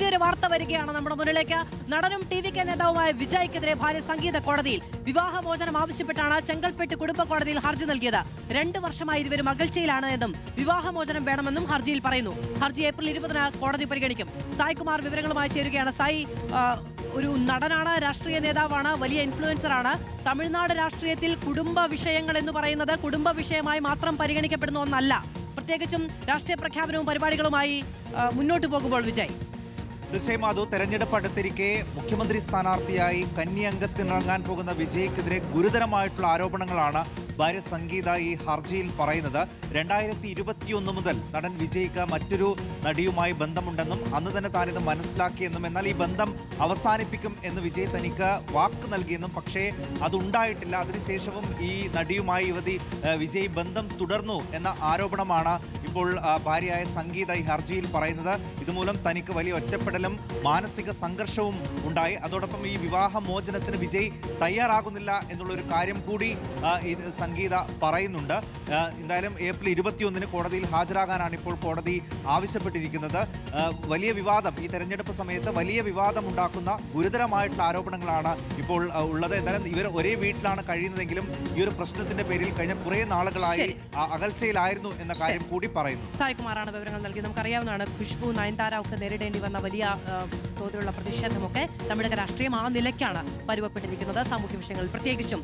പുതിയൊരു വാർത്ത വരികയാണ് നമ്മുടെ മുന്നിലേക്ക്. നടനും TV നേതാവുമായ വിജയ്ക്കെതിരെ ഭാര്യ സംഗീത കോടതിയിൽ വിവാഹമോചനം ആവശ്യപ്പെട്ടാണ് ചെങ്കൽപ്പെട്ട് കുടുംബ കോടതിയിൽ ഹർജി നൽകിയത്. 2 വർഷമായി ഇരുവരും അകൽച്ചയിലാണ് എന്നും വിവാഹമോചനം വേണമെന്നും ഹർജിയിൽ പറയുന്നു. ഹർജി ഏപ്രിൽ 20-ന് കോടതി പരിഗണിക്കും. സായ് കുമാർ വിവരങ്ങളുമായി ചേരുകയാണ്. സായി, ഒരു നടനാണ്, രാഷ്ട്രീയ നേതാവാണ്, വലിയ ഇൻഫ്ലുവൻസർ ആണ്. തമിഴ്നാട് രാഷ്ട്രീയത്തിൽ കുടുംബ വിഷയങ്ങൾ എന്ന് പറയുന്നത് കുടുംബ വിഷയമായി മാത്രം പരിഗണിക്കപ്പെടുന്ന ഒന്നല്ല. പ്രത്യേകിച്ചും രാഷ്ട്രീയ പ്രഖ്യാപനവും പരിപാടികളുമായി മുന്നോട്ട് പോകുമ്പോൾ വിജയ്, തീർച്ചയായും അത് തെരഞ്ഞെടുപ്പ് അടുത്തിരിക്കെ മുഖ്യമന്ത്രി സ്ഥാനാർത്ഥിയായി കന്നി അംഗത്തിനിറങ്ങാൻ പോകുന്ന വിജയ്ക്കെതിരെ ഗുരുതരമായിട്ടുള്ള ആരോപണങ്ങളാണ് ഭാര്യ സംഗീത ഈ ഹർജിയിൽ പറയുന്നത്. 2021 മുതൽ നടൻ വിജയ്ക്ക് മറ്റൊരു നടിയുമായി ബന്ധമുണ്ടെന്നും അന്ന് തന്നെ താനിത് മനസ്സിലാക്കിയെന്നും എന്നാൽ ഈ ബന്ധം അവസാനിപ്പിക്കും എന്ന് വിജയ് തനിക്ക് വാക്ക് നൽകിയെന്നും പക്ഷേ അതുണ്ടായിട്ടില്ല. അതിനുശേഷവും ഈ നടിയുമായി വിജയ് ബന്ധം തുടർന്നു എന്ന ആരോപണമാണ് ഇപ്പോൾ ഭാര്യയായ സംഗീത ഈ ഹർജിയിൽ പറയുന്നത്. ഇതുമൂലം തനിക്ക് വലിയ ഒറ്റപ്പെടലും മാനസിക സംഘർഷവും ഉണ്ടായി. അതോടൊപ്പം ഈ വിവാഹമോചനത്തിന് വിജയ് തയ്യാറാകുന്നില്ല എന്നുള്ളൊരു കാര്യം കൂടി സംഗീത പറയുന്നുണ്ട്. എന്തായാലും ഏപ്രിൽ 21-ന് കോടതിയിൽ ഹാജരാകാനാണ് ഇപ്പോൾ കോടതി ആവശ്യപ്പെട്ടിരിക്കുന്നത്. വലിയ വിവാദം, ഈ തെരഞ്ഞെടുപ്പ് സമയത്ത് വലിയ വിവാദം ഉണ്ടാക്കുന്ന ഗുരുതരമായിട്ടുള്ള ആരോപണങ്ങളാണ് ഇപ്പോൾ ഉള്ളത്. എന്തായാലും ഇവർ ഒരേ വീട്ടിലാണ് കഴിയുന്നതെങ്കിലും ഈ ഒരു പ്രശ്നത്തിന്റെ പേരിൽ കഴിഞ്ഞ കുറേ നാളുകളായി അകൽച്ചയിലായിരുന്നു എന്ന കാര്യം കൂടി പറയുന്നു. സായ് കുമാറാണ് വിവരങ്ങൾ നൽകി. നമുക്കറിയാവുന്നതാണ്, ഖുഷ്ബു, നയൻതാര ഒക്കെ നേരിടേണ്ടി വന്ന വലിയ തോതിലുള്ള പ്രതിഷേധമൊക്കെ നമ്മുടെ രാഷ്ട്രീയം ആ നിലയ്ക്കാണ് പരുവപ്പെട്ടിരിക്കുന്നത്. സാമൂഹ്യ വിഷയങ്ങളിൽ പ്രത്യേകിച്ചും